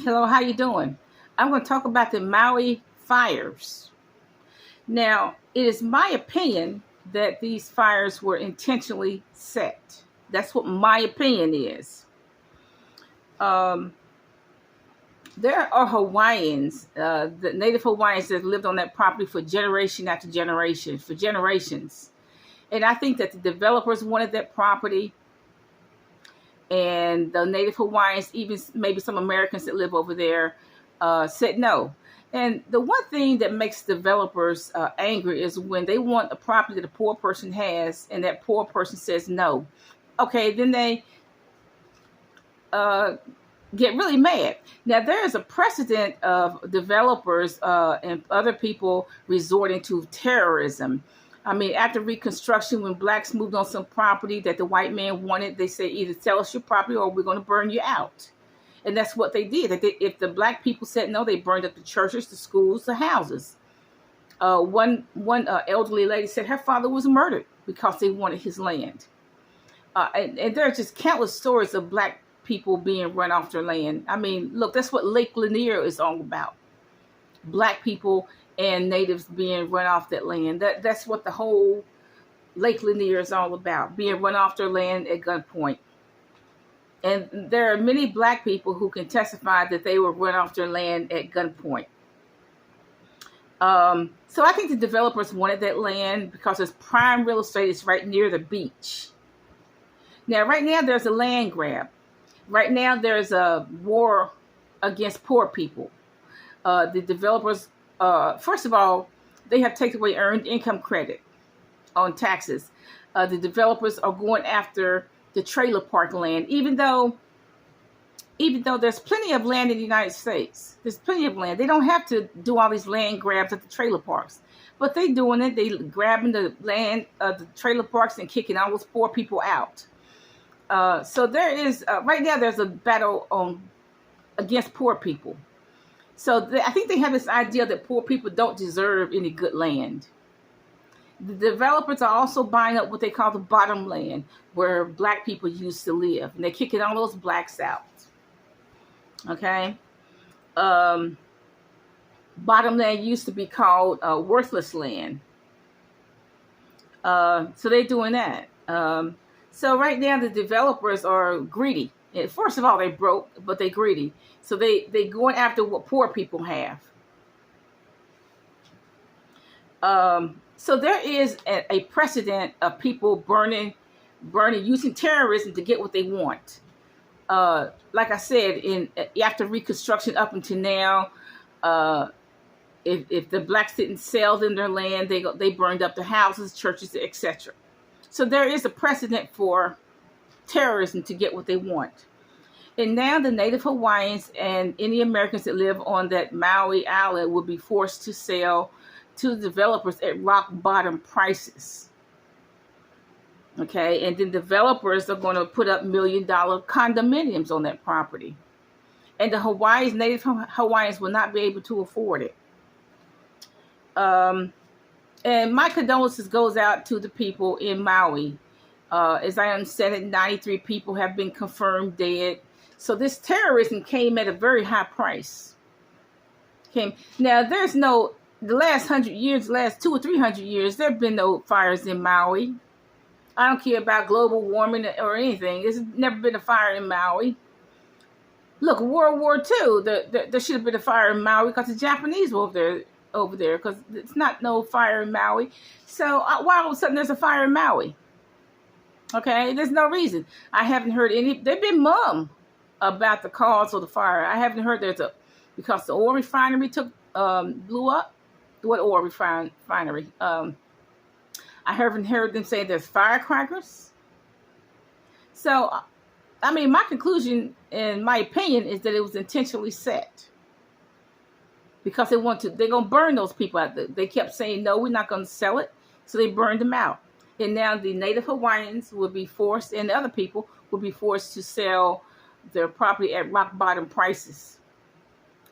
Hello, how you doing? I'm going to talk about the Maui fires. Now, it is my opinion that these fires were intentionally set. That's what my opinion is. Um, there are Hawaiians, the native Hawaiians that lived on that property for generation after generation, for generations. And I think that the developers wanted that property, and the native Hawaiians, even maybe some Americans that live over there, said no. And the one thing that makes developers angry is when they want a property that a poor person has, and that poor person says no. Okay, then they get really mad. Now, there is a precedent of developers and other people resorting to terrorism. I mean, after Reconstruction, when blacks moved on some property that the white man wanted, they say either sell us your property or we're going to burn you out. And that's what they did. If the black people said no, they burned up the churches, the schools, the houses. One elderly lady said her father was murdered because they wanted his land. And there are just countless stories of black people being run off their land. I mean, look, that's what Lake Lanier is all about. Black people and natives being run off that land. That's what the whole Lake Lanier is all about, being run off their land at gunpoint. And there are many black people who can testify that they were run off their land at gunpoint. So I think the developers wanted that land because it's prime real estate. It's right near the beach. Now, right now, there's a land grab. Right now, there's a war against poor people. The developers, first of all, they have taken away earned income credit on taxes. The developers are going after the trailer park land, even though there's plenty of land in the United States. There's plenty of land. They don't have to do all these land grabs at the trailer parks, but they doing it. They grabbing the land of the trailer parks and kicking all those poor people out. So there is right now there's a battle against poor people. So I think they have this idea that poor people don't deserve any good land. The developers are also buying up what they call the bottom land, where black people used to live, and they're kicking all those blacks out. Okay, bottom land used to be called worthless land. So they're doing that. So right now the developers are greedy. First of all, they broke, but they're greedy. So they going after what poor people have. So there is a precedent of people burning, using terrorism to get what they want. Like I said, after Reconstruction up until now, if the blacks didn't sell them their land, they burned up the houses, churches, etc. So there is a precedent for terrorism to get what they want. And now the native Hawaiians and any Americans that live on that Maui island will be forced to sell to the developers at rock bottom prices. Okay, and then developers are going to put up $1 million condominiums on that property. And the native Hawaiians will not be able to afford it. And my condolences goes out to the people in Maui. As I understand it, 93 people have been confirmed dead. So this terrorism came at a very high price. Now, the last 100 years, last 200 or 300 years, there have been no fires in Maui. I don't care about global warming or anything. There's never been a fire in Maui. Look, World War II, there should have been a fire in Maui because the Japanese were over there because it's not no fire in Maui. So why all of a sudden there's a fire in Maui? Okay, there's no reason. I haven't heard they've been mum about the cause of the fire. I haven't heard because the oil refinery blew up. What oil refinery? I haven't heard them say there's firecrackers. So, I mean, my conclusion and my opinion is that it was intentionally set. Because they're going to burn those people out. They kept saying, no, we're not going to sell it. So they burned them out. And now the native Hawaiians will be forced, and other people will be forced to sell their property at rock bottom prices.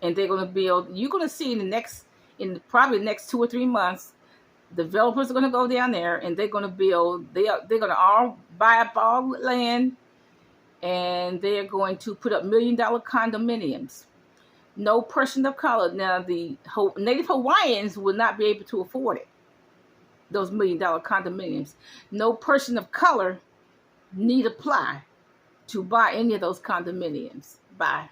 And they're going to build, you're going to see in probably the next 2 or 3 months, developers are going to go down there and they're going to build, they're going to all buy up all the land, and they're going to put up $1 million condominiums. No person of color. Now, the Native Hawaiians will not be able to afford it. Those $1 million condominiums. No person of color need apply to buy any of those condominiums. Bye.